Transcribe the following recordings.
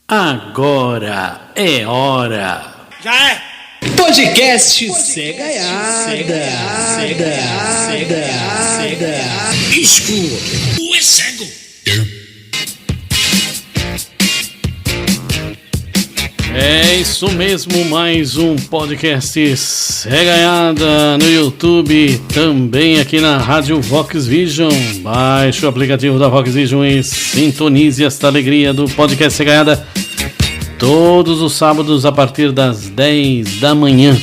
Agora é hora. Já é. Podcast Cegaiada. Isco, tu é cego. É isso mesmo, mais um podcast Cegaiada no YouTube, também aqui na Rádio Vox Vision. Baixe o aplicativo da Vox Vision e sintonize esta alegria do podcast Cegaiada todos os sábados a partir das 10 da manhã.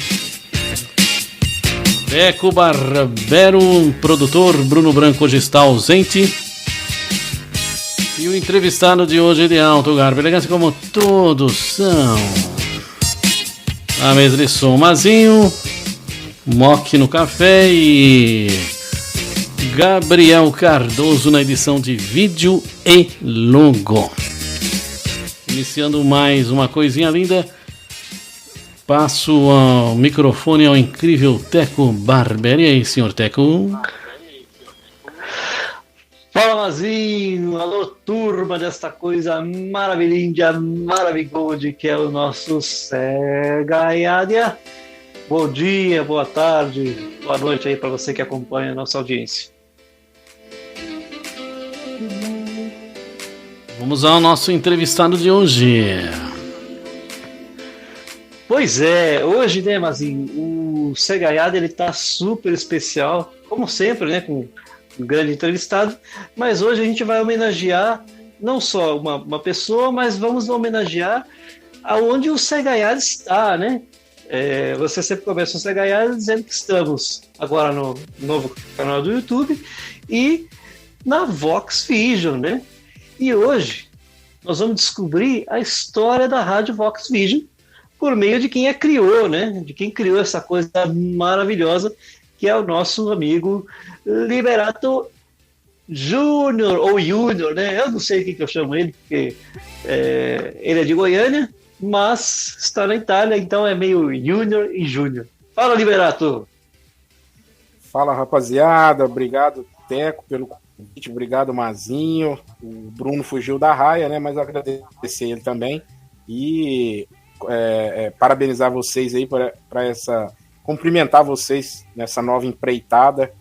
Teco Barbero, produtor Bruno Branco hoje está ausente. E o entrevistado de hoje é de alto garbo, elegância como todos são. A mesa de som Mazinho, Mock no café e Gabriel Cardoso na edição de vídeo e logo. Iniciando mais uma coisinha linda, passo o microfone ao incrível Teco Barbero. E aí, senhor Teco? Fala, Mazinho! Alô, turma desta coisa maravilhosa que é o nosso Cegaiada. Bom dia, boa tarde, boa noite aí para você que acompanha a nossa audiência. Vamos ao nosso entrevistado de hoje. Pois é, hoje, né, Mazinho, o Cegaiada, ele tá super especial, como sempre, né, com um grande entrevistado, mas hoje a gente vai homenagear não só uma pessoa, mas vamos homenagear aonde o Cegaiada está, né? Você sempre começa o Cegaiada dizendo que estamos agora no novo canal do YouTube e na Vox Vision, né? E hoje nós vamos descobrir a história da Rádio Vox Vision por meio de quem a criou, né? De quem criou essa coisa maravilhosa, que é o nosso amigo Liberato Júnior, ou Júnior, né? Eu não sei o que eu chamo ele, porque ele é de Goiânia, mas está na Itália, então é meio Júnior e Júnior. Fala, Liberato! Fala, rapaziada, obrigado, Teco, pelo convite, obrigado, Mazinho. O Bruno fugiu da raia, né? Mas eu agradecer ele também e parabenizar vocês aí para essa... cumprimentar vocês nessa nova empreitada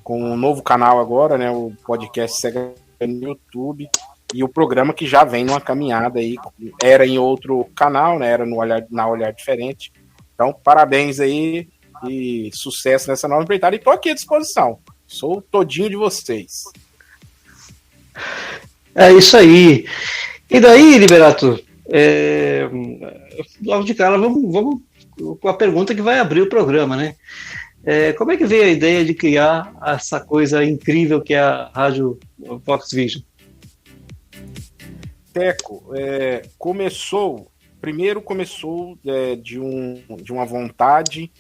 com um novo canal agora, né, o podcast Cega no YouTube, e o programa que já vem numa caminhada aí, era em outro canal, né, era na Olhar Diferente. Então, parabéns aí e sucesso nessa nova empreitada, e tô aqui à disposição, sou todinho de vocês. É isso aí. E daí, Liberato, logo de cara, vamos com a pergunta que vai abrir o programa, né? Como é que veio a ideia de criar essa coisa incrível que é a Rádio Vox Vision? Teco, primeiro começou de uma vontade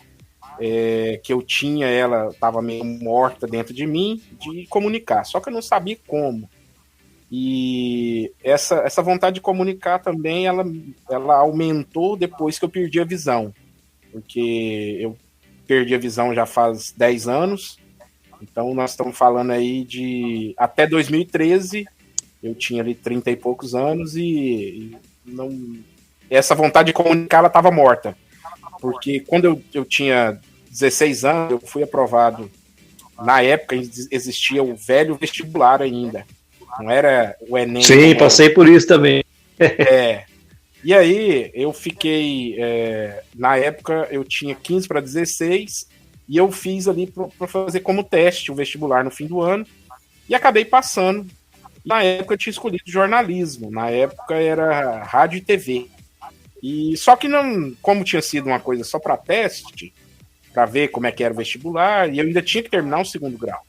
que eu tinha, ela estava meio morta dentro de mim, de comunicar, só que eu não sabia como. E essa vontade de comunicar também, ela aumentou depois que eu perdi a visão, porque eu perdi a visão já faz 10 anos, então nós estamos falando aí de até 2013, eu tinha ali 30 e poucos anos e não, essa vontade de comunicar, ela estava morta, porque quando eu tinha 16 anos, eu fui aprovado, na época existia o velho vestibular ainda, não era o Enem. Sim, passei por isso também. E aí eu fiquei, na época eu tinha 15 para 16 e eu fiz ali para fazer como teste o vestibular no fim do ano e acabei passando. Na época eu tinha escolhido jornalismo, na época era rádio e TV. E só que não, como tinha sido uma coisa só para teste, para ver como é que era o vestibular, e eu ainda tinha que terminar o segundo grau.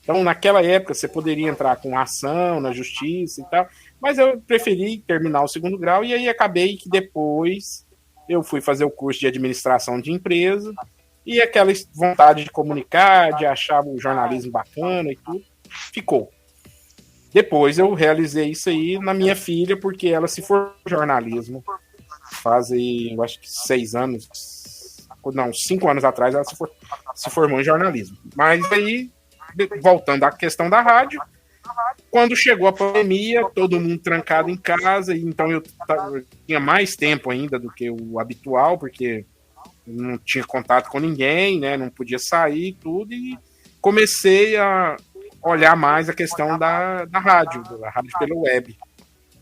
Então, naquela época, você poderia entrar com ação na justiça e tal, mas eu preferi terminar o segundo grau, e aí acabei que depois eu fui fazer o curso de administração de empresa, e aquela vontade de comunicar, de achar o jornalismo bacana e tudo, ficou. Depois eu realizei isso aí na minha filha, porque ela se formou em jornalismo, faz aí, eu acho que 5 anos atrás ela se formou em jornalismo. Mas aí, voltando à questão da rádio, quando chegou a pandemia, todo mundo trancado em casa, então eu tinha mais tempo ainda do que o habitual, porque não tinha contato com ninguém, né? Não podia sair e tudo, e comecei a olhar mais a questão da rádio pela web,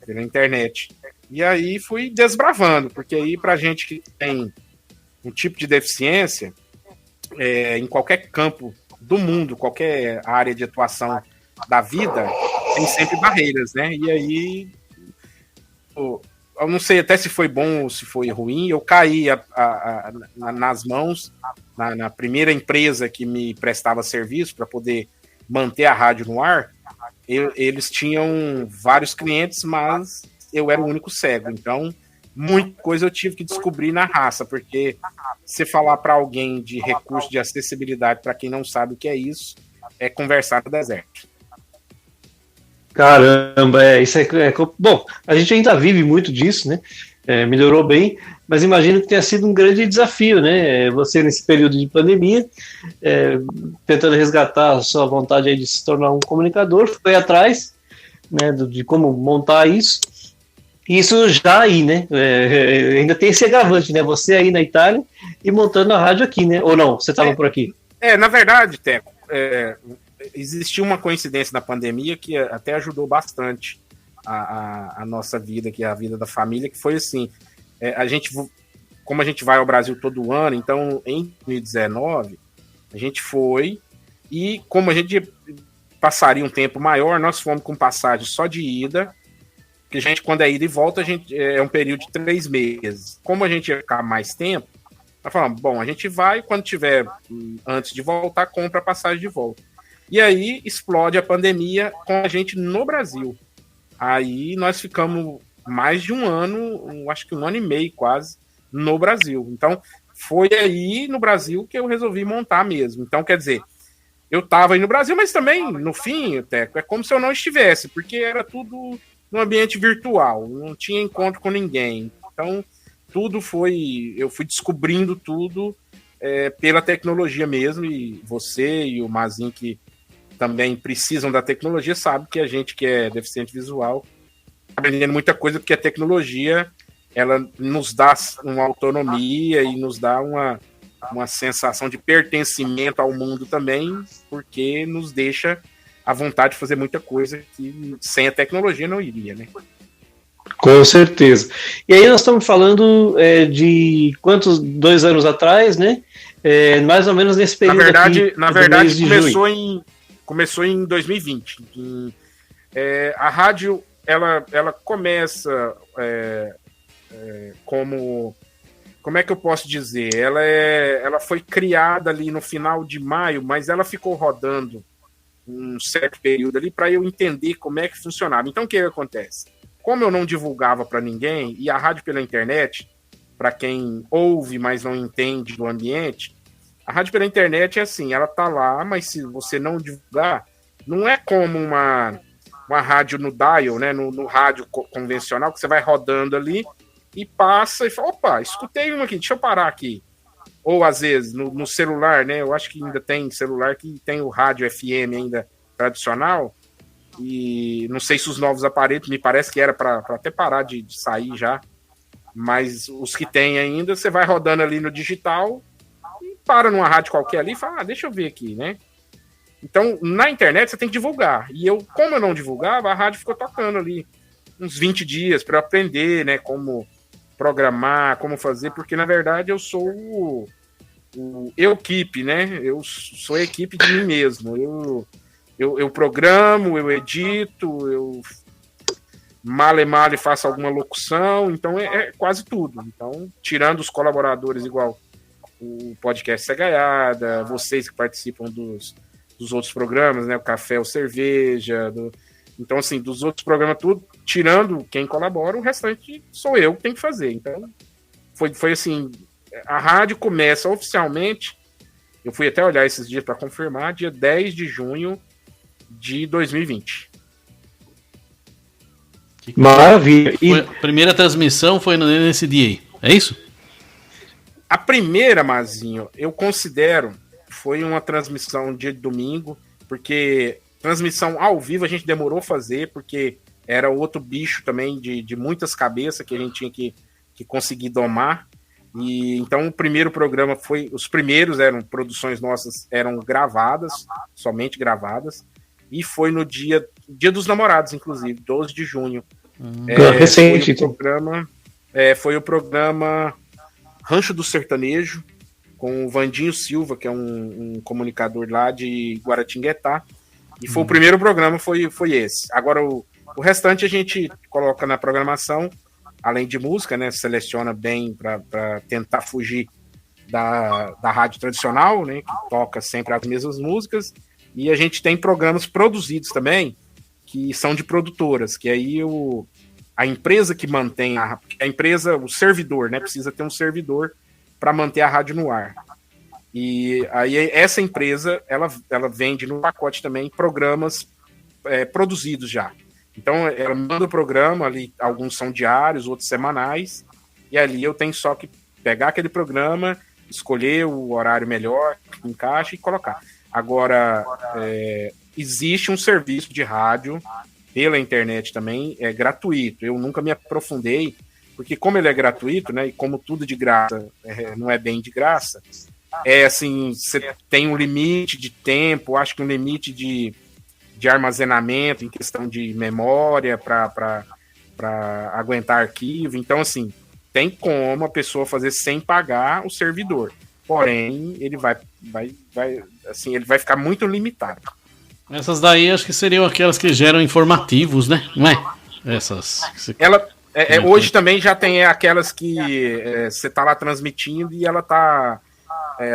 pela internet. E aí fui desbravando, porque aí pra gente que tem um tipo de deficiência, em qualquer campo do mundo, qualquer área de atuação da vida, tem sempre barreiras, né? E aí, eu não sei até se foi bom ou se foi ruim, eu caí nas mãos, na primeira empresa que me prestava serviço para poder manter a rádio no ar. Eles tinham vários clientes, mas eu era o único cego, então muita coisa eu tive que descobrir na raça, porque se falar para alguém de recurso de acessibilidade, para quem não sabe o que é isso, é conversar no deserto. Caramba, isso bom, a gente ainda vive muito disso, né? Melhorou bem, mas imagino que tenha sido um grande desafio, né? Você nesse período de pandemia, tentando resgatar a sua vontade aí de se tornar um comunicador, foi atrás, né, de como montar isso. Isso já aí, né? Ainda tem esse agravante, né? Você aí na Itália e montando a rádio aqui, né? Ou não? Você estava por aqui? Na verdade, Teco, existiu uma coincidência na pandemia que até ajudou bastante a nossa vida, que é a vida da família, que foi assim, como a gente vai ao Brasil todo ano, então em 2019 a gente foi, e como a gente passaria um tempo maior, nós fomos com passagem só de ida, que a gente, quando é ida e volta, a gente é um período de 3 meses. Como a gente ia ficar mais tempo, nós falamos, bom, a gente vai, quando tiver, antes de voltar, compra a passagem de volta. E aí explode a pandemia com a gente no Brasil. Aí nós ficamos mais de um ano, acho que 1 ano e meio quase, no Brasil. Então, foi aí no Brasil que eu resolvi montar mesmo. Então, quer dizer, eu estava aí no Brasil, mas também, no fim, Teco, é como se eu não estivesse, porque era tudo no ambiente virtual, não tinha encontro com ninguém. Então, eu fui descobrindo tudo pela tecnologia mesmo, e você e o Mazinho, que também precisam da tecnologia, sabe que a gente que é deficiente visual está aprendendo muita coisa, porque a tecnologia ela nos dá uma autonomia e nos dá uma sensação de pertencimento ao mundo também, porque nos deixa a vontade de fazer muita coisa que sem a tecnologia não iria, né? Com certeza. E aí nós estamos falando de 2 anos atrás, né? Mais ou menos nesse período. Na verdade começou em 2020. A rádio ela começa como é que eu posso dizer? Ela foi criada ali no final de maio, mas ela ficou rodando um certo período ali para eu entender como é que funcionava. Então, o que acontece? Como eu não divulgava para ninguém, e a rádio pela internet, para quem ouve, mas não entende do ambiente, a rádio pela internet é assim, ela tá lá, mas se você não divulgar, não é como uma rádio no dial, né, no rádio convencional, que você vai rodando ali e passa e fala, opa, escutei uma aqui, deixa eu parar aqui. Ou às vezes no celular, né? Eu acho que ainda tem celular que tem o rádio FM ainda tradicional. E não sei se os novos aparelhos, me parece que era para até parar de sair já. Mas os que tem ainda, você vai rodando ali no digital e para numa rádio qualquer ali e fala, deixa eu ver aqui, né? Então, na internet você tem que divulgar. E como eu não divulgava, a rádio ficou tocando ali uns 20 dias para aprender, né? Como programar, como fazer, porque na verdade eu sou o equipe, né? Eu sou a equipe de mim mesmo. Eu programo, eu edito, eu male faço alguma locução, então é quase tudo. Então, tirando os colaboradores, igual o podcast Cegaiada, vocês que participam dos outros programas, né? O Café ou Cerveja, então, assim, dos outros programas, tudo, tirando quem colabora, o restante sou eu que tenho que fazer. Então, foi assim, a rádio começa oficialmente, eu fui até olhar esses dias para confirmar, dia 10 de junho de 2020. Maravilha. E a primeira transmissão foi nesse dia aí, é isso? A primeira, Mazinho, eu considero, foi uma transmissão dia de domingo, porque Transmissão ao vivo a gente demorou a fazer, porque era outro bicho também de muitas cabeças que a gente tinha que conseguir domar. E então o primeiro programa foi... Os primeiros produções nossas, eram gravadas, somente gravadas. E foi no dia dos namorados, inclusive, 12 de junho. Recente. Foi o programa Rancho do Sertanejo, com o Vandinho Silva, que é um comunicador lá de Guaratinguetá. E foi o primeiro programa, foi esse. Agora, o restante a gente coloca na programação, além de música, né? Seleciona bem para tentar fugir da rádio tradicional, né? Que toca sempre as mesmas músicas. E a gente tem programas produzidos também, que são de produtoras, que aí a empresa que mantém a empresa, o servidor, né? Precisa ter um servidor para manter a rádio no ar. E aí essa empresa, ela vende no pacote também programas produzidos já. Então ela manda o programa, ali alguns são diários, outros semanais, e ali eu tenho só que pegar aquele programa, escolher o horário melhor, que encaixa e colocar. Agora, existe um serviço de rádio pela internet também, é gratuito. Eu nunca me aprofundei, porque como ele é gratuito, né, e como tudo de graça não é bem de graça, assim, você tem um limite de tempo, acho que um limite de armazenamento em questão de memória para aguentar arquivo. Então, assim, tem como a pessoa fazer sem pagar o servidor. Porém, ele vai ficar muito limitado. Essas daí acho que seriam aquelas que geram informativos, né? Não é? Essas. Hoje também já tem aquelas que você tá lá transmitindo e ela tá...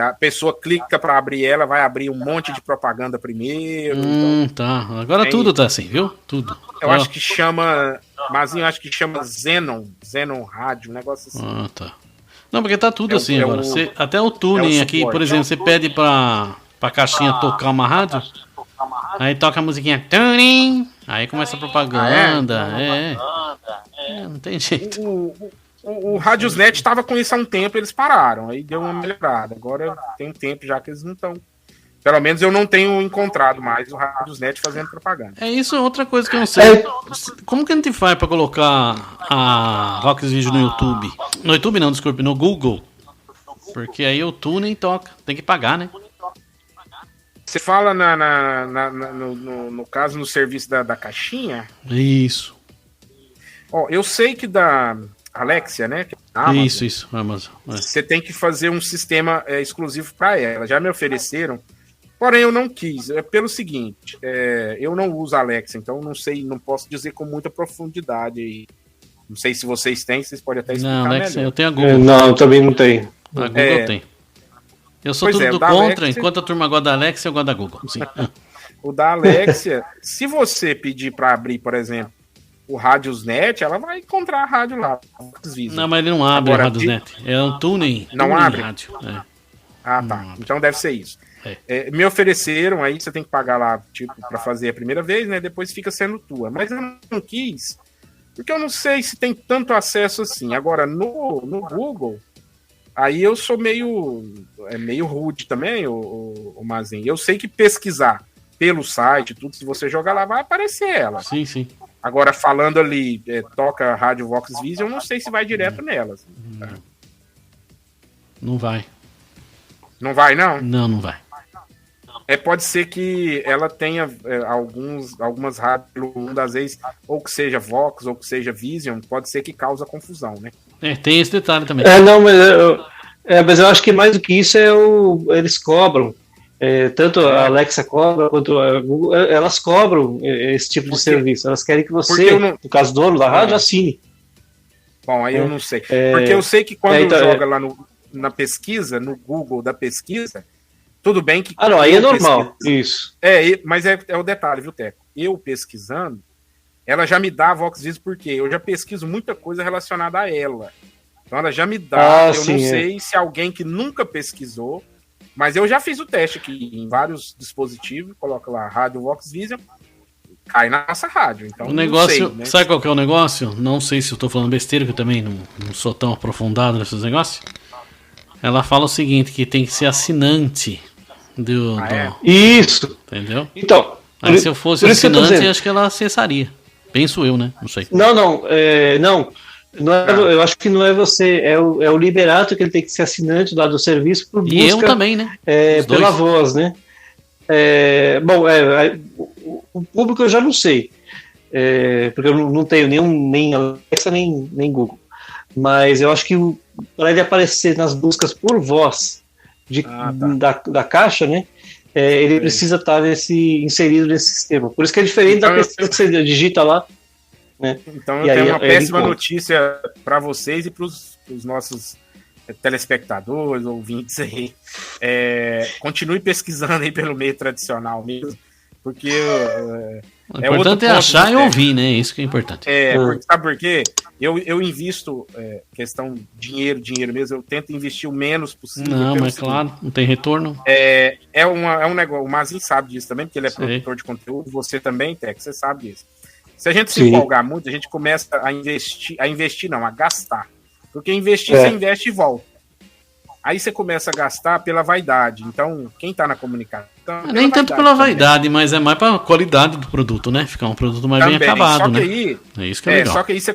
a pessoa clica para abrir ela, vai abrir um monte de propaganda primeiro. Então, tá. Agora tudo tá assim, viu? Tudo. Eu acho que chama... Mazinho, acho que chama Zenon Rádio, um negócio assim. Ah, tá. Não, porque tá tudo assim agora. Até o tuning aqui, por exemplo, você pede pra caixinha tocar uma rádio, aí toca a musiquinha tuning, aí começa a propaganda. Não tem jeito. O Radiosnet estava com isso há um tempo, eles pararam, aí deu uma melhorada. Agora tem um tempo já que eles não estão. Pelo menos eu não tenho encontrado mais o Radiosnet fazendo propaganda. Isso é outra coisa que eu não sei. Como que a gente faz pra colocar a Vox Video no YouTube? No YouTube não, desculpe, no Google. Porque aí o tuning toca, tem que pagar, né? Você fala no caso, no serviço da caixinha? Isso. Eu sei que da Alexia, né? Amazon, isso, Amazon. Você tem que fazer um sistema exclusivo para ela. Já me ofereceram, porém eu não quis. Pelo seguinte, eu não uso a Alexia, então não posso dizer com muita profundidade. Não sei se vocês têm, vocês podem até explicar Alexa, melhor. Eu tenho a Google. Não, eu também não tenho. A Google tem. Eu sou tudo do contra, Alexia... enquanto a turma gosta da Alexia, eu gosto da Google. Sim. O da Alexia, se você pedir para abrir, por exemplo, o Radiosnet, ela vai encontrar a rádio lá. Não, mas ele não abre o Radiosnet. É um tuning. Não abre? Rádio. Tá. Então deve ser isso. Me ofereceram, aí você tem que pagar lá, tipo, para fazer a primeira vez, né? Depois fica sendo tua. Mas eu não quis, porque eu não sei se tem tanto acesso assim. Agora, no Google, aí eu sou meio rude também, o Mazinho. Eu sei que pesquisar pelo site, tudo, se você jogar lá, vai aparecer ela. Sim. Agora, falando ali, toca Rádio Vox Vision, eu não sei se vai direto nelas. Não vai. Não vai, não? Não vai. Pode ser que ela tenha algumas rádios, às vezes, ou que seja Vox, ou que seja Vision, pode ser que causa confusão, né? Tem esse detalhe também. Mas eu acho que mais do que isso eles cobram. Tanto a Alexa cobra quanto a Google, elas cobram esse tipo de serviço. Elas querem que você, no caso do dono da rádio, assine. Bom, aí eu não sei. Porque eu sei que quando joga lá na pesquisa, no Google da pesquisa, tudo bem que... não, aí é normal, isso. Mas é o detalhe, viu, Teco? Eu pesquisando, ela já me dá a Vox Vision porque eu já pesquiso muita coisa relacionada a ela. Então ela já me dá, eu não sei se alguém que nunca pesquisou, mas eu já fiz o teste aqui em vários dispositivos, coloca lá Rádio Vox Vision, cai na nossa rádio. Então, o negócio, não sei, né? Sabe qual que é o negócio? Não sei se eu tô falando besteira, que eu também não sou tão aprofundado nesses negócios. Ela fala o seguinte, que tem que ser assinante do... Isso! Entendeu? Então, Mas se eu fosse assinante, acho que ela acessaria. Penso eu, né? Não sei. Não é, eu acho que não é você, é o Liberato que ele tem que ser assinante lá do serviço por busca. E eu também, né? Pela voz, né? O público eu já não sei, porque eu não tenho nem Alexa nem Google. Mas eu acho que para ele aparecer nas buscas por voz da caixa, né? Ele precisa estar inserido nesse sistema. Por isso que é diferente da pesquisa que você digita lá. Né? Então eu tenho uma péssima notícia para vocês e para os nossos telespectadores, ouvintes aí. Continue pesquisando aí pelo meio tradicional mesmo, porque o importante é achar e ouvir, né? Isso que é importante. Sabe por quê? Eu invisto, questão dinheiro mesmo, eu tento investir o menos possível. Não, mas claro, não tem retorno. É um negócio, o Mazin sabe disso também, porque ele é produtor de conteúdo, você também, Tex, você sabe disso. Se a gente se empolgar muito, a gente começa a gastar. Porque investir, você investe e volta. Aí você começa a gastar pela vaidade. Então, quem está na comunicação... Nem tanto pela vaidade, mas é mais para a qualidade do produto, né? Ficar um produto mais bem acabado, né? É isso que é legal. Só que aí você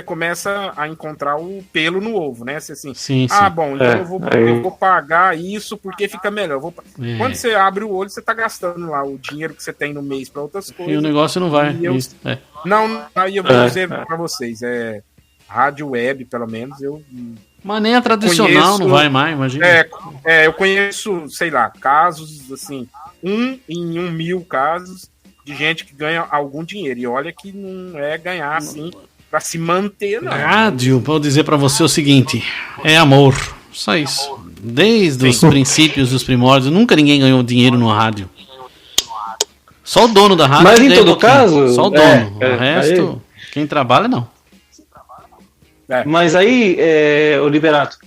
começa a encontrar o pelo no ovo, né? Você assim, sim. Bom, então eu vou pagar isso porque fica melhor. Quando você abre o olho, você está gastando lá o dinheiro que você tem no mês para outras coisas. E o negócio não vai. Aí eu vou dizer para vocês, rádio web, pelo menos, mas nem a tradicional não vai mais, imagina. Eu conheço, sei lá, casos, assim, em 1.000 casos de gente que ganha algum dinheiro. E olha que não é ganhar, assim, pra se manter, não. Rádio, vou dizer pra você o seguinte, é amor, só isso. Desde os princípios dos primórdios, nunca ninguém ganhou dinheiro no rádio. Só o dono da rádio. Mas em todo caso... Só o dono, o resto, quem trabalha, não. Mas aí, o Liberato,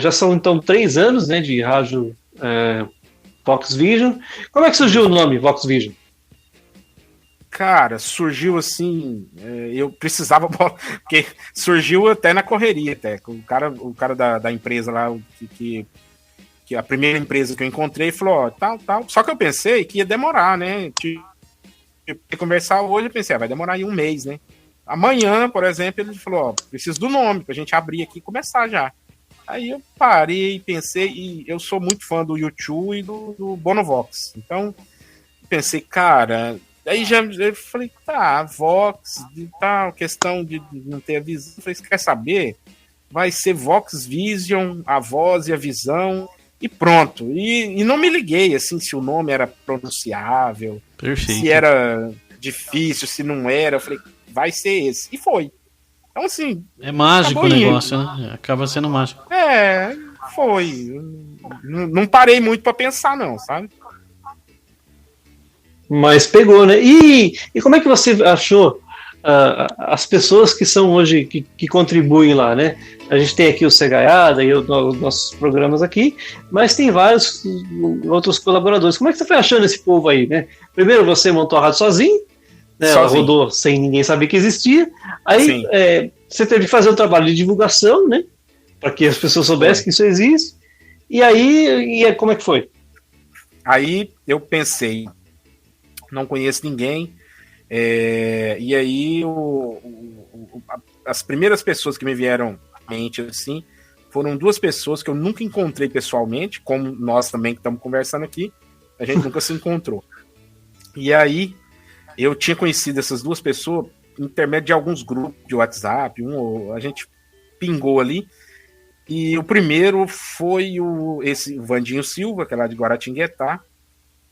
já são então 3 anos, né, de rádio Vox Vision. Como é que surgiu o nome Vox Vision? Cara, surgiu assim, eu precisava, porque surgiu até na correria, até. O cara da empresa lá, que a primeira empresa que eu encontrei, falou, tal. Só que eu pensei que ia demorar, né? Conversar hoje, eu pensei, vai demorar aí 1 mês, né? Amanhã, por exemplo, ele falou, preciso do nome pra gente abrir aqui e começar já. Aí eu parei, pensei, e eu sou muito fã do YouTube e do Bonovox. Então, pensei, cara, aí eu falei, Vox e tal, questão de não ter a visão. Eu falei, você quer saber? Vai ser Vox Vision, a voz e a visão, e pronto. E não me liguei, assim, se o nome era pronunciável, perfeito, se era difícil, se não era. Eu falei, vai ser esse. E foi. Então, assim... É mágico o negócio, né? Acaba sendo mágico. Foi. Não parei muito pra pensar, não, sabe? Mas pegou, né? E como é que você achou as pessoas que são hoje, que contribuem lá, né? A gente tem aqui o Cegaiada e os nossos programas aqui, mas tem vários outros colaboradores. Como é que você foi achando esse povo aí, né? Primeiro você montou a rádio sozinho, né, ela rodou sem ninguém saber que existia. Aí você teve que fazer um trabalho de divulgação, né? Para que as pessoas soubessem que isso existe. E aí, como é que foi? Aí eu pensei, não conheço ninguém. E aí as primeiras pessoas que me vieram à mente assim foram 2 pessoas que eu nunca encontrei pessoalmente, como nós também que estamos conversando aqui, a gente nunca se encontrou. E aí eu tinha conhecido essas 2 pessoas por intermédio de alguns grupos de WhatsApp, a gente pingou ali, e o primeiro foi esse Vandinho Silva, que é lá de Guaratinguetá.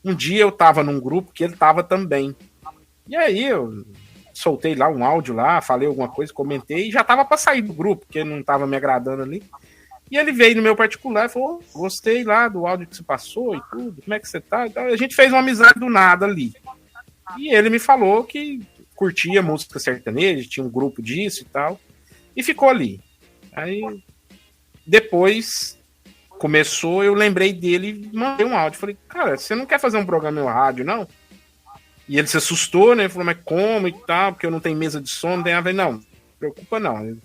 Um dia eu tava num grupo que ele tava também, e aí eu soltei lá um áudio lá, falei alguma coisa, comentei, e já tava para sair do grupo, porque não tava me agradando ali, e ele veio no meu particular e falou, gostei lá do áudio que você passou e tudo, como é que você tá? Então, a gente fez uma amizade do nada ali. E ele me falou que curtia música sertaneja, tinha um grupo disso e tal, e ficou ali. Aí, depois, começou, eu lembrei dele e mandei um áudio. Falei, cara, você não quer fazer um programa no rádio, não? E ele se assustou, né? Falou, mas como e tal, porque eu não tenho mesa de som, não tem nada. Não, preocupa não.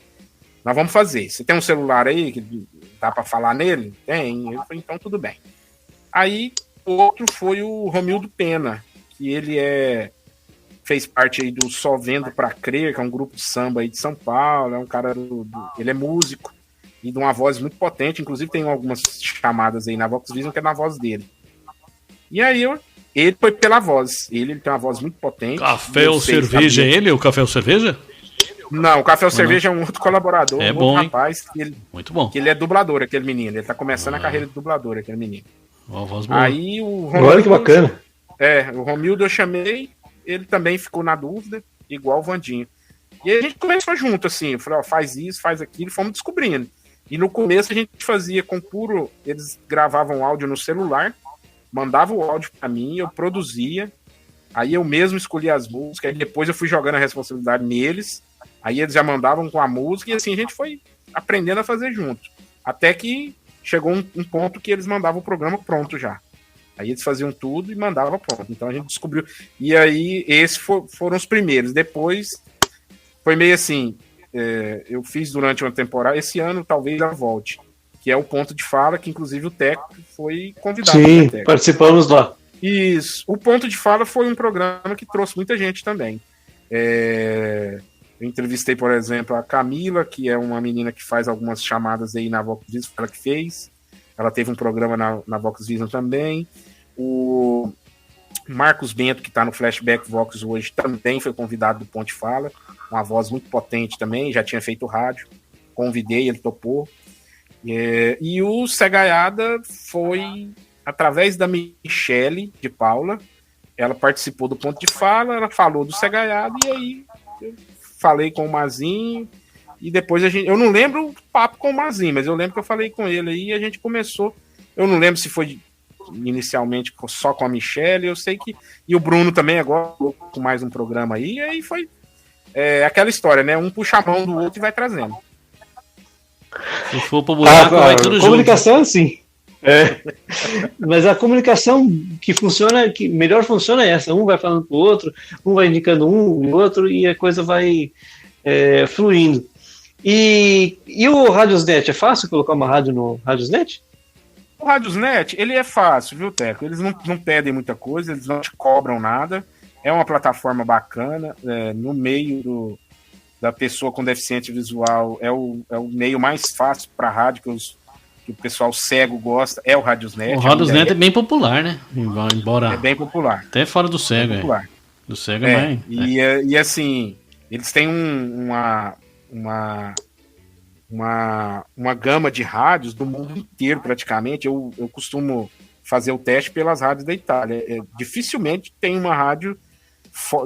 Nós vamos fazer. Você tem um celular aí que dá pra falar nele? Tem. Eu falei, então tudo bem. Aí, o outro foi o Romildo Pena, que ele fez parte aí do Só Vendo Pra Crer, que é um grupo de samba aí de São Paulo, é um cara ele é músico e de uma voz muito potente, inclusive tem algumas chamadas aí na Vox Vision que é na voz dele. E aí ele foi pela voz, ele tem uma voz muito potente. Café ou cerveja, ele? O Café ou Cerveja? Não, o Café ou Cerveja é um outro colaborador, é um bom, outro rapaz, muito bom. Que ele é dublador, aquele menino, ele tá começando a carreira de dublador, aquele menino. Uma voz boa. Aí o Romildo, olha que bacana. O Romildo eu chamei, ele também ficou na dúvida, igual o Vandinho. E aí a gente começou junto, assim, falou, faz isso, faz aquilo, e fomos descobrindo. E no começo a gente fazia com puro, eles gravavam áudio no celular, mandavam o áudio pra mim, eu produzia, aí eu mesmo escolhia as músicas, aí depois eu fui jogando a responsabilidade neles, aí eles já mandavam com a música, e assim a gente foi aprendendo a fazer junto. Até que chegou um ponto que eles mandavam o programa pronto já. Aí eles faziam tudo e mandavam pronto. Então a gente descobriu. E aí esses foram os primeiros. Depois foi meio assim, eu fiz durante uma temporada, esse ano talvez eu volte, que é o Ponto de Fala, que inclusive o Teco foi convidado. Sim, participamos lá. Isso. O Ponto de Fala foi um programa que trouxe muita gente também. Eu entrevistei, por exemplo, a Camila, que é uma menina que faz algumas chamadas aí na Vox Vision, ela que fez. Ela teve um programa na Vox Vision também. O Marcos Bento, que está no Flashback Vox hoje, também foi convidado do Ponto de Fala. Uma voz muito potente também, já tinha feito rádio. Convidei, ele topou. E o Segaiada foi através da Michele de Paula. Ela participou do Ponto de Fala, ela falou do Segaiada, e aí eu falei com o Mazinho, e depois eu não lembro o papo com o Mazinho, mas eu lembro que eu falei com ele aí, e a gente começou, eu não lembro se foi inicialmente só com a Michelle, eu sei que, e o Bruno também agora, com mais um programa aí, e aí foi aquela história, né, um puxa a mão do outro e vai trazendo. Se for pro buraco, vai tudo junto. Comunicação, sim. Mas a comunicação que funciona, que melhor funciona é essa, um vai falando pro outro, um vai indicando um e outro, e a coisa vai fluindo. E o Radiosnet, é fácil colocar uma rádio no Radiosnet? O Radiosnet, ele é fácil, viu, Teco? Eles não pedem muita coisa, eles não te cobram nada, é uma plataforma bacana, no meio da pessoa com deficiência visual, é o meio mais fácil para rádio que o pessoal cego gosta, é o Radiosnet. O Radiosnet é bem popular, né? Embora é bem popular. Até fora do cego, popular. Do cego é mais. E assim, eles têm uma gama de rádios do mundo inteiro, praticamente. Eu costumo fazer o teste pelas rádios da Itália. Dificilmente tem uma rádio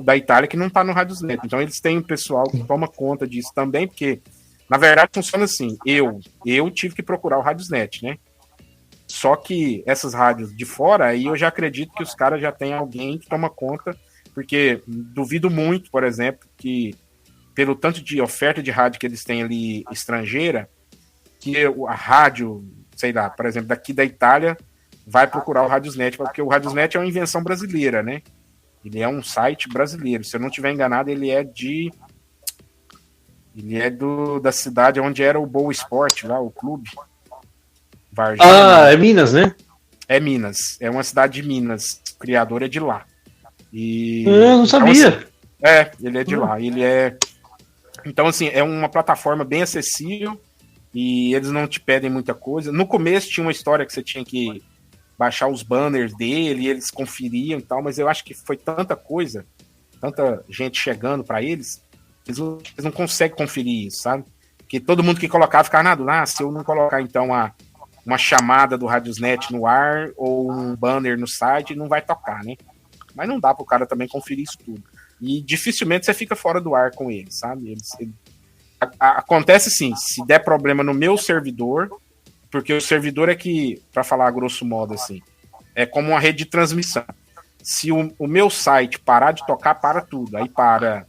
da Itália que não está no Radiosnet. Então eles têm um pessoal que toma conta disso também, porque na verdade funciona assim, eu tive que procurar o Radiosnet, né? Só que essas rádios de fora, aí eu já acredito que os caras já têm alguém que toma conta, porque duvido muito, por exemplo, que pelo tanto de oferta de rádio que eles têm ali estrangeira, que a rádio, sei lá, por exemplo, daqui da Itália, vai procurar o Radiosnet, porque o Radiosnet é uma invenção brasileira, né? Ele é um site brasileiro, se eu não estiver enganado, ele é da cidade onde era o Boa Esporte, lá, o clube. Varginha, é Minas, né? É Minas, é uma cidade de Minas, o criador é de lá. E eu não sabia. Então, assim, ele é de lá, então assim, é uma plataforma bem acessível e eles não te pedem muita coisa. No começo tinha uma história que você tinha que baixar os banners dele, e eles conferiam e tal, mas eu acho que foi tanta coisa, tanta gente chegando para eles não conseguem conferir isso, sabe? Porque todo mundo que colocava ficava na dúvida, se eu não colocar então uma chamada do Radiosnet no ar ou um banner no site, não vai tocar, né? Mas não dá pro cara também conferir isso tudo. E dificilmente você fica fora do ar com eles, sabe? Acontece assim, se der problema no meu servidor, porque o servidor é que, para falar a grosso modo assim, é como uma rede de transmissão. Se o meu site parar de tocar, para tudo. Aí para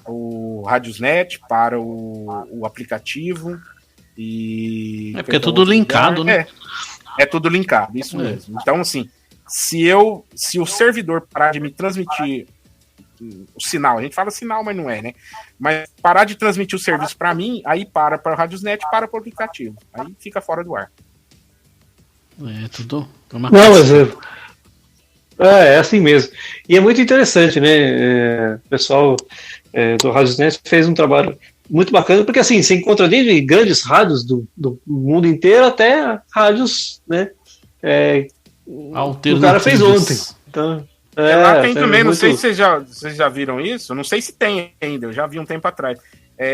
o Radiosnet, para o aplicativo e... porque é tudo linkado, né? É tudo linkado, isso mesmo. Então, assim, se o servidor parar de me transmitir o sinal, a gente fala sinal, mas não é, né? Mas parar de transmitir o serviço para mim, aí para o Radiosnet, para o aplicativo. Aí fica fora do ar. Tudo... Não, mas É assim mesmo. E é muito interessante, né? O pessoal do Radiosnet fez um trabalho muito bacana, porque assim, você encontra desde grandes rádios do mundo inteiro até rádios, né? O cara fez ontem. Então, lá tem também, não muito... sei se vocês já viram isso, não sei se tem ainda, eu já vi um tempo atrás.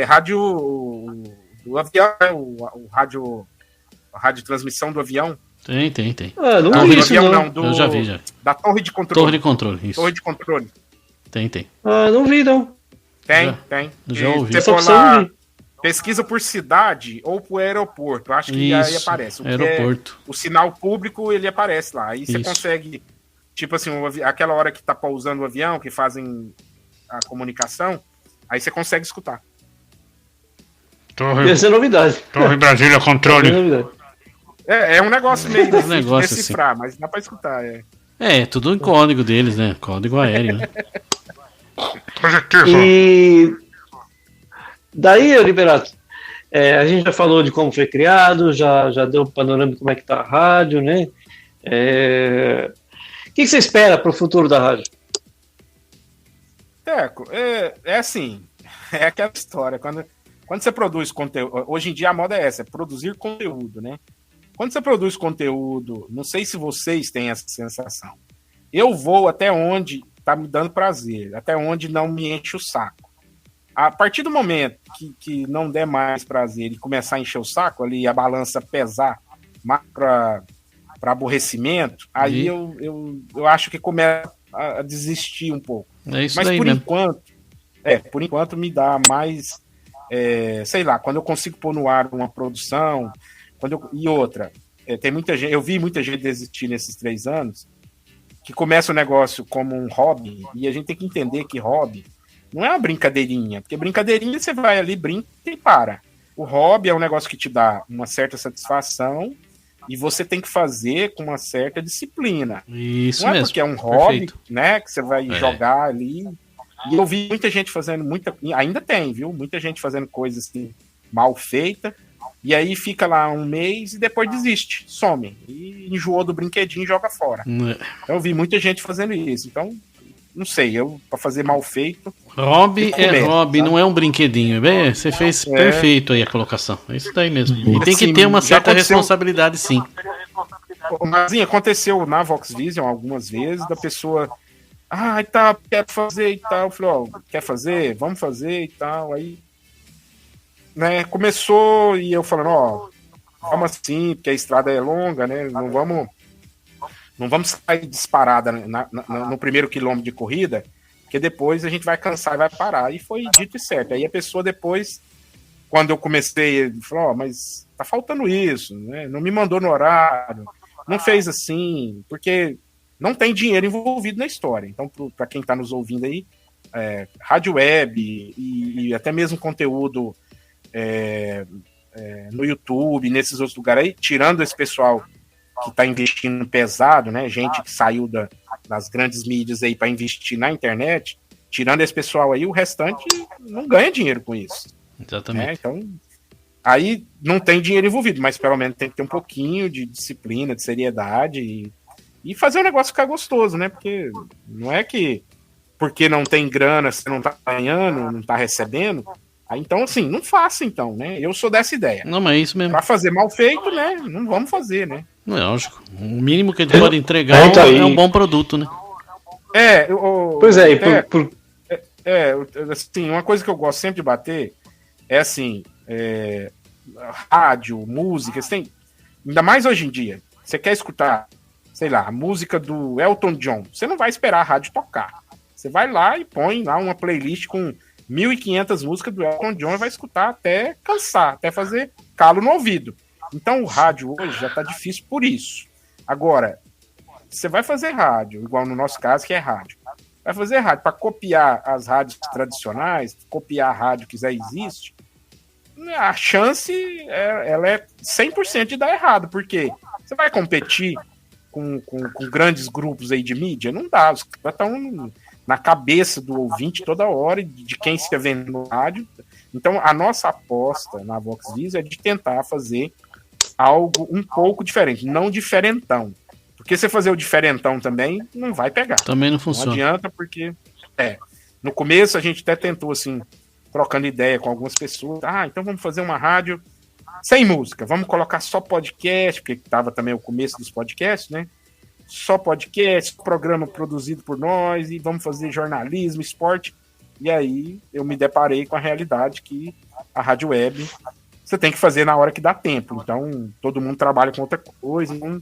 Rádio do avião, né? O rádio transmissão do avião. Tem. Não vi isso, não. Eu já vi, já. Da torre de controle. Torre de controle, isso. Torre de controle. Tem. Não vi, não. Tem. Já ouvi. Você for lá, pesquisa por cidade ou por aeroporto. Acho que aí aparece. Aeroporto. O sinal público, ele aparece lá. Aí você consegue, tipo assim, aquela hora que tá pousando o avião, que fazem a comunicação, aí você consegue escutar. Essa é novidade. Torre Brasília Controle. É um negócio meio difícil de negócio decifrar, assim. mas dá pra escutar. Tudo em código deles, né? Código aéreo, né? E daí, Liberato, a gente já falou de como foi criado, já deu um panorama de como é que tá a rádio, né? O que você espera para o futuro da rádio? Teco, é assim, é aquela história, quando você produz conteúdo, hoje em dia a moda é essa, é produzir conteúdo, né? Quando você produz conteúdo, não sei se vocês têm essa sensação, eu vou até onde tá me dando prazer, até onde não me enche o saco. A partir do momento que não der mais prazer e começar a encher o saco, ali a balança pesar mais para aborrecimento, aí eu acho que começa a desistir um pouco. É isso. Mas daí por enquanto me dá mais, sei lá, quando eu consigo pôr no ar uma produção, e outra, tem muita gente, eu vi muita gente desistir nesses 3 anos, que começa o negócio como um hobby, e a gente tem que entender que hobby não é uma brincadeirinha, porque brincadeirinha você vai ali, brinca e para. O hobby é um negócio que te dá uma certa satisfação e você tem que fazer com uma certa disciplina. Isso não é mesmo. Porque é um hobby, Perfeito. né, que você vai jogar ali. E eu vi muita gente fazendo ainda tem, viu? Muita gente fazendo coisas assim, mal feita. E aí fica lá um mês e depois desiste, some. E enjoou do brinquedinho e joga fora. Então eu vi muita gente fazendo isso. Então, não sei, para fazer mal feito. Hobby é hobby, não é um brinquedinho. Você fez perfeito aí a colocação. É isso daí mesmo. E tem que ter uma certa responsabilidade, sim. Mas aconteceu na Vox Vision algumas vezes, da pessoa. Quero fazer e tal. Eu falei, quer fazer? Vamos fazer e tal. Aí. Né, começou e eu falando, vamos assim, porque a estrada é longa, né? Não vamos sair disparada no primeiro quilômetro de corrida, porque depois a gente vai cansar e vai parar. E foi dito e certo. Aí a pessoa depois, quando eu comecei, falou, mas tá faltando isso, né? Não me mandou no horário, não fez assim, porque não tem dinheiro envolvido na história. Então, para quem está nos ouvindo aí, rádio web e até mesmo conteúdo no YouTube, nesses outros lugares aí, tirando esse pessoal que está investindo pesado, né? Gente que saiu das grandes mídias aí para investir na internet, tirando esse pessoal aí, o restante não ganha dinheiro com isso. Exatamente. Então, aí não tem dinheiro envolvido, mas pelo menos tem que ter um pouquinho de disciplina, de seriedade e fazer o negócio ficar gostoso, né? Porque não é que porque não tem grana, você não tá ganhando, não tá recebendo. Aí, então, assim, não faça, então, né? Eu sou dessa ideia. Não, mas é isso mesmo. Pra fazer mal feito, né? Não vamos fazer, né? Não é lógico. O mínimo que a gente pode entregar é um bom produto, né? Pois é, assim, uma coisa que eu gosto sempre de bater é assim, rádio, música, você tem, ainda mais hoje em dia, você quer escutar, sei lá, a música do Elton John, você não vai esperar a rádio tocar. Você vai lá e põe lá uma playlist com 1.500 músicas do Elton John e vai escutar até cansar, até fazer calo no ouvido. Então o rádio hoje já tá difícil por isso. Agora, você vai fazer rádio, igual no nosso caso que é rádio, vai fazer rádio para copiar as rádios tradicionais, copiar a rádio que já existe, a chance ela é 100% de dar errado, porque você vai competir com grandes grupos aí de mídia? Não dá, os caras estão na cabeça do ouvinte toda hora, de quem se vende no rádio. Então, a nossa aposta na Vox Vision é de tentar fazer algo um pouco diferente, não diferentão. Porque você fazer o diferentão também não vai pegar. Também não funciona. Não adianta, porque no começo a gente até tentou, assim, trocando ideia com algumas pessoas. Então vamos fazer uma rádio sem música. Vamos colocar só podcast, porque estava também o começo dos podcasts, né? Só podcast, programa produzido por nós, e vamos fazer jornalismo, esporte. E aí eu me deparei com a realidade que a rádio web você tem que fazer na hora que dá tempo. Então, todo mundo trabalha com outra coisa. Então,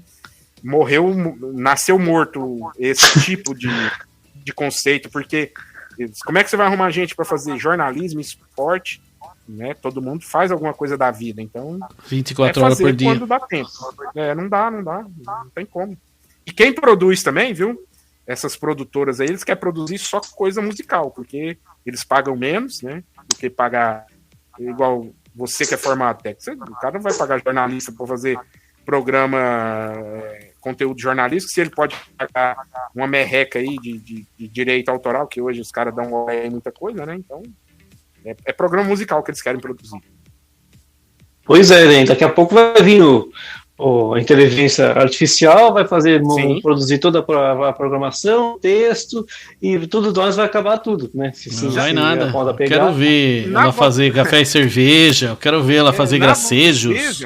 nasceu morto esse tipo de conceito, porque como é que você vai arrumar gente para fazer jornalismo, esporte, né? Todo mundo faz alguma coisa da vida, então 24 horas por dia. Quando dá tempo. Não dá, não tem como. E quem produz também, viu? Essas produtoras aí, eles querem produzir só coisa musical, porque eles pagam menos, né? Do que pagar igual você que é formado técnico. O cara não vai pagar jornalista para fazer programa, conteúdo jornalístico, se ele pode pagar uma merreca aí de direito autoral, que hoje os caras dão muita coisa, né? Então, é programa musical que eles querem produzir. Pois é, né? Daqui a pouco vai vir a inteligência artificial, vai produzir toda a programação, texto, e tudo nós vai acabar tudo, né? Não vai nada. Quero ver ela fazer café e cerveja, eu quero ver ela fazer gracejos.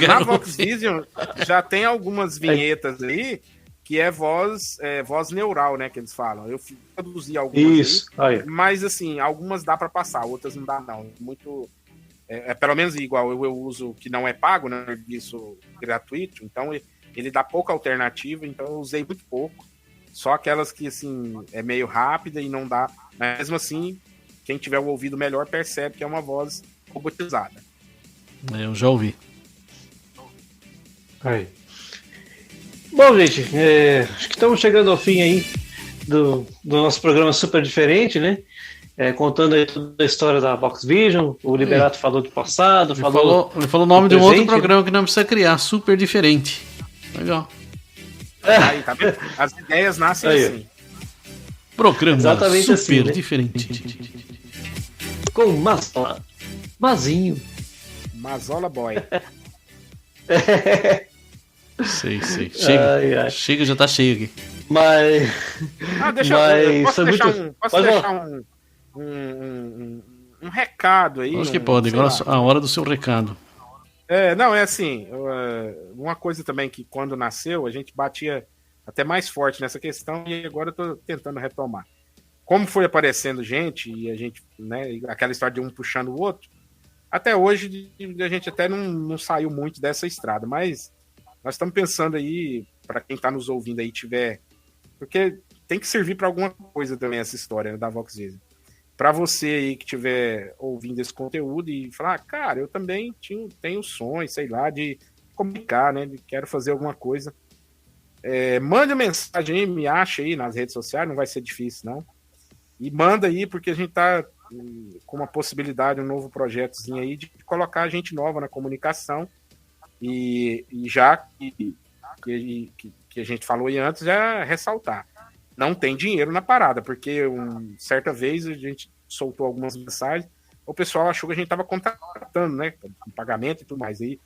Na Vox Vision já tem algumas vinhetas aí que é voz neural, né, que eles falam. Eu produzi algumas. Isso. Aí. Mas assim, algumas dá para passar, outras não dá não. Muito pelo menos igual eu uso que não é pago, né, serviço gratuito, então ele dá pouca alternativa, então eu usei muito pouco. Só aquelas que assim é meio rápida e não dá, mas mesmo assim, quem tiver o ouvido melhor percebe que é uma voz robotizada. Eu já ouvi. Aí. Bom, gente, acho que estamos chegando ao fim aí do nosso programa super diferente, né? Contando aí toda a história da Vox Vision. O Liberato falou do passado, ele falou o nome de um outro programa que não precisa criar, super diferente. Legal. Aí, tá vendo? As ideias nascem aí, assim. Programa exatamente super assim, né? diferente. Com Mazinho. Mazola Boy. Sei. Chega. Chega, já tá cheio aqui. Mas. Posso deixar um recado aí? Acho que pode, agora a hora do seu recado. Não, é assim. Uma coisa também que quando nasceu, a gente batia até mais forte nessa questão e agora eu tô tentando retomar. Como foi aparecendo gente e a gente, né, aquela história de um puxando o outro, até hoje a gente até não saiu muito dessa estrada, mas nós estamos pensando aí, para quem está nos ouvindo aí, porque tem que servir para alguma coisa também essa história, né, da Vox Vision. Para você aí que estiver ouvindo esse conteúdo e falar, cara, eu também tenho sonhos, sei lá, de comunicar, né, quero fazer alguma coisa. Mande mensagem aí, me acha aí nas redes sociais, não vai ser difícil, não. E manda aí, porque a gente tá com uma possibilidade, um novo projetozinho aí de colocar gente nova na comunicação e já que a gente falou aí antes, já ressaltar. Não tem dinheiro na parada, porque certa vez a gente soltou algumas mensagens, o pessoal achou que a gente estava contratando, né, com pagamento e tudo mais. E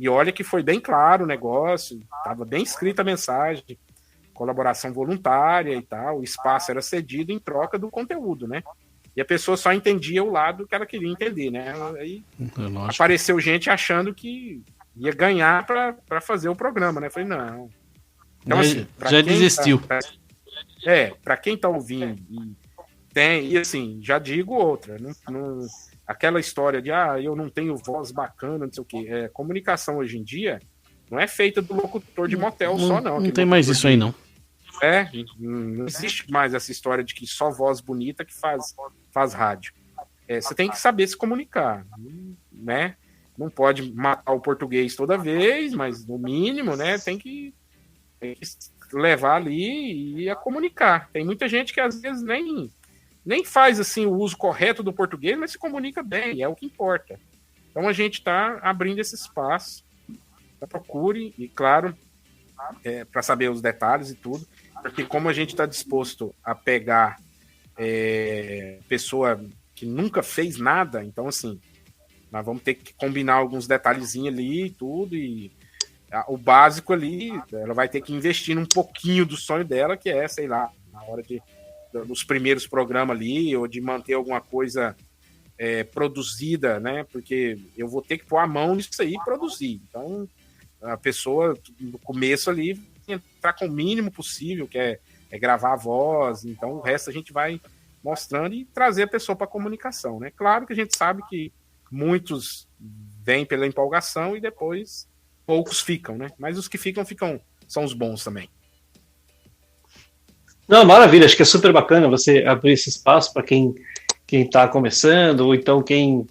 olha que foi bem claro o negócio, estava bem escrita a mensagem, colaboração voluntária e tal, o espaço era cedido em troca do conteúdo, né? E a pessoa só entendia o lado que ela queria entender, né? Aí apareceu gente achando que ia ganhar para fazer o programa, né? Eu falei, não. Então, assim, já desistiu. Para quem tá ouvindo e assim, já digo outra, aquela história de eu não tenho voz bacana, não sei o quê. Comunicação hoje em dia não é feita do locutor de motel só, não. Não tem mais isso aí, não. Não existe mais essa história de que só voz bonita que faz rádio. Você tem que saber se comunicar, né? Não pode matar o português toda vez, mas no mínimo, né? Tem que levar ali e a comunicar. Tem muita gente que às vezes nem faz assim o uso correto do português, mas se comunica bem, é o que importa. Então a gente está abrindo esse espaço. Procure, e claro, para saber os detalhes e tudo, porque como a gente está disposto a pegar pessoa que nunca fez nada, então assim, nós vamos ter que combinar alguns detalhezinhos ali e tudo, e o básico ali, ela vai ter que investir num pouquinho do sonho dela, que é, sei lá, na hora dos primeiros programas ali, ou de manter alguma coisa produzida, né? Porque eu vou ter que pôr a mão nisso aí e produzir. Então, a pessoa, no começo ali, entrar com o mínimo possível, que é gravar a voz. Então, o resto a gente vai mostrando e trazer a pessoa para a comunicação, né? Claro que a gente sabe que muitos vêm pela empolgação e depois poucos ficam, né? Mas os que ficam são os bons também. Não, maravilha, acho que é super bacana você abrir esse espaço para quem está começando, ou então quem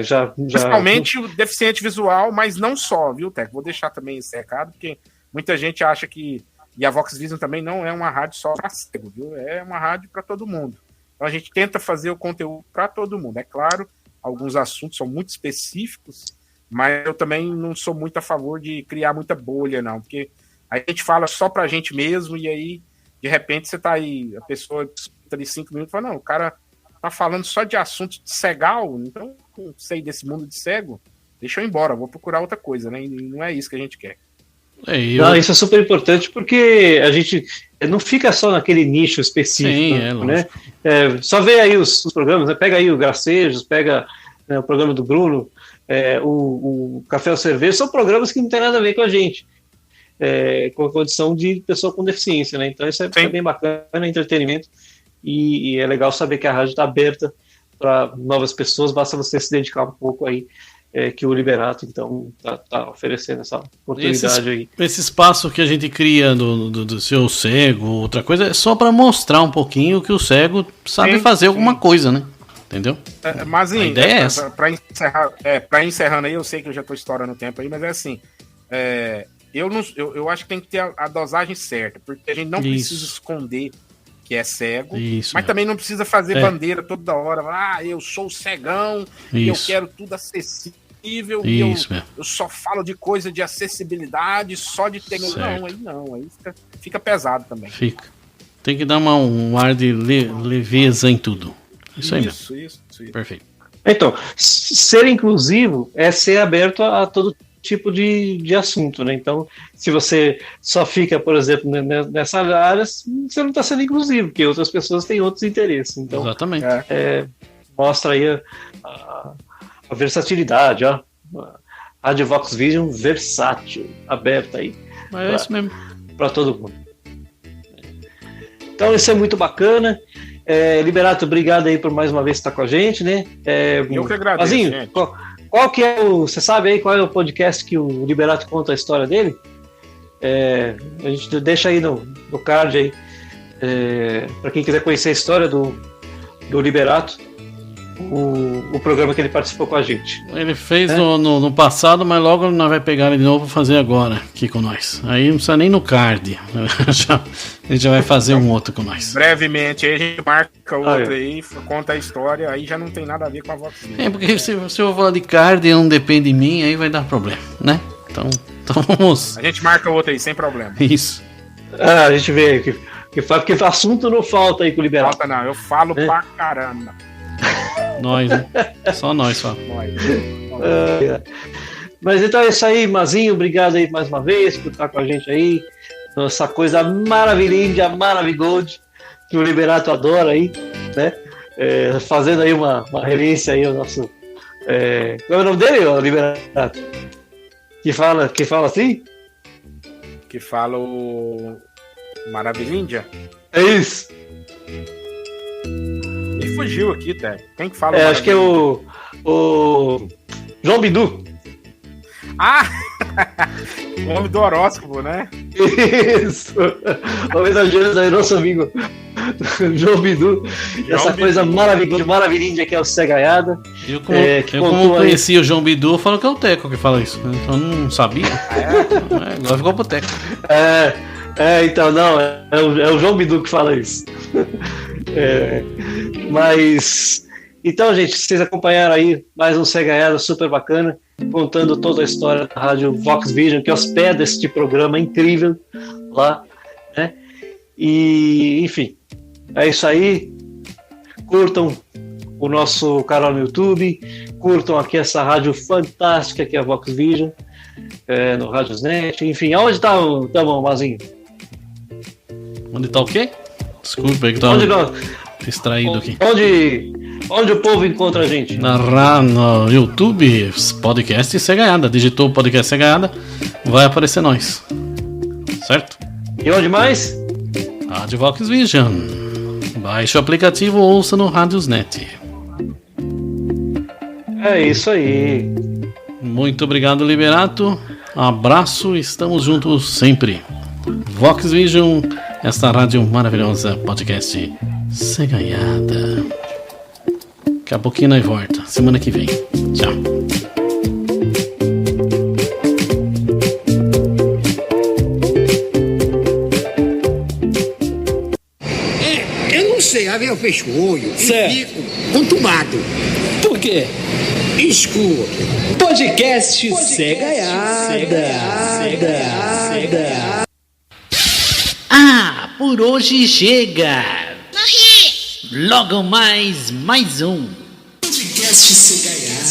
já... Principalmente o deficiente visual, mas não só, viu, Teco? Vou deixar também esse recado, porque muita gente acha que... E a Vox Vision também não é uma rádio só para cego, viu? É uma rádio para todo mundo. Então a gente tenta fazer o conteúdo para todo mundo. É claro, alguns assuntos são muito específicos, mas eu também não sou muito a favor de criar muita bolha, não. Porque aí a gente fala só pra gente mesmo, e aí, de repente, você tá aí, a pessoa escuta ali 5 minutos e fala, não, o cara tá falando só de assunto de cegal, então não sei desse mundo de cego, deixa eu ir embora, vou procurar outra coisa, né? E não é isso que a gente quer. Não, isso é super importante porque a gente não fica só naquele nicho específico. Sim, né? Só vê aí os programas, né? Pega aí o Gracejos, pega o programa do Bruno, o Café ou Cerveja, são programas que não tem nada a ver com a gente, com a condição de pessoa com deficiência, né? Então isso é bem bacana, entretenimento, e é legal saber que a rádio está aberta para novas pessoas, basta você se dedicar um pouco aí, que o Liberato, então, tá oferecendo essa oportunidade aí. Esse espaço que a gente cria do seu cego, outra coisa, é só para mostrar um pouquinho que o cego sabe fazer alguma coisa, né? Entendeu? Mas a ideia é essa. Para encerrando aí, eu sei que eu já estou estourando o tempo aí, mas é assim, eu acho que tem que ter a dosagem certa, porque a gente não precisa esconder que é cego, mas também não precisa fazer bandeira toda hora, eu sou cegão, e eu quero tudo acessível, e eu só falo de coisa de acessibilidade, só de tecnologia. Não, aí fica pesado também. Tem que dar um ar de leveza em tudo. Isso aí mesmo. Isso. Perfeito. Então, ser inclusivo é ser aberto a todo tipo de assunto, né? Então, se você só fica, por exemplo, nessa área, você não está sendo inclusivo, porque outras pessoas têm outros interesses. Então, exatamente. Mostra aí a versatilidade, ó. A Rádio Vox Vision versátil, aberta aí. É isso mesmo. Para todo mundo. Então, isso é muito bacana. Liberato, obrigado aí por mais uma vez estar com a gente, né? Eu que agradeço, Mazinho, gente. Qual que é você sabe aí qual é o podcast que o Liberato conta a história dele? A gente deixa aí no card aí, para quem quiser conhecer a história do Liberato, o programa que ele participou com a gente. Ele fez no passado, mas logo nós vai pegar ele de novo e fazer agora aqui com nós. Aí não precisa nem no card. A gente já vai fazer um outro com nós. Brevemente, aí a gente marca outro aí, conta a história, aí já não tem nada a ver com a Vox. Porque se eu for falar de card e não depende de mim, aí vai dar problema, né? Então vamos. A gente marca outro aí, sem problema. Isso. A gente vê aí porque assunto não falta aí com o Liberato. Falta não, eu falo pra caramba. Nós, né? Só nós, só. Mas então é isso aí, Mazinho, obrigado aí mais uma vez por estar com a gente aí, essa coisa maravilhosa, maravilhosa, que o Liberato adora aí, né? Fazendo aí uma referência aí ao nosso... qual é o nome dele, Liberato? Que fala assim? Que fala o Maravilhindia? É isso. Ele fugiu aqui, Té. Quem que fala? Acho que é o João Bidu. O homem do horóscopo, né? Isso. Homenageando aí nosso amigo João Bidu. Essa coisa maravilhosa que é o Cegaiada. Eu como conheci o João Bidu, eu falo que é o Teco que fala isso. Então eu não sabia. Agora ficou pro Teco. Então não, é o João Bidu que fala isso. Mas então, gente, vocês acompanharam aí mais um Cegaiada super bacana, contando toda a história da Rádio Vox Vision, que hospeda este programa incrível lá, né? E, enfim, é isso aí. Curtam o nosso canal no YouTube, curtam aqui essa rádio fantástica que é a Vox Vision, no Radiosnet, enfim, aonde tá o Mazinho? Onde tá o quê? Desculpa aí que tá distraído aqui. Onde o povo encontra a gente? No YouTube, podcast Cegaiada. Digitou podcast Cegaiada, vai aparecer nós. Certo? E onde mais? Rádio Vox Vision. Baixe o aplicativo ou ouça no Radiosnet. É isso aí. Muito obrigado, Liberato. Abraço, estamos juntos sempre. Vox Vision, esta rádio maravilhosa, podcast Cegaiada. Daqui a pouquinho nós volta, semana que vem. Tchau. Eu não sei, às vezes eu fecho o olho Certo. e fico conturbado, Por quê? escuro. Podcast Cegaiada. Ah, por hoje chega. Logo mais um. Podcast Cegaiada.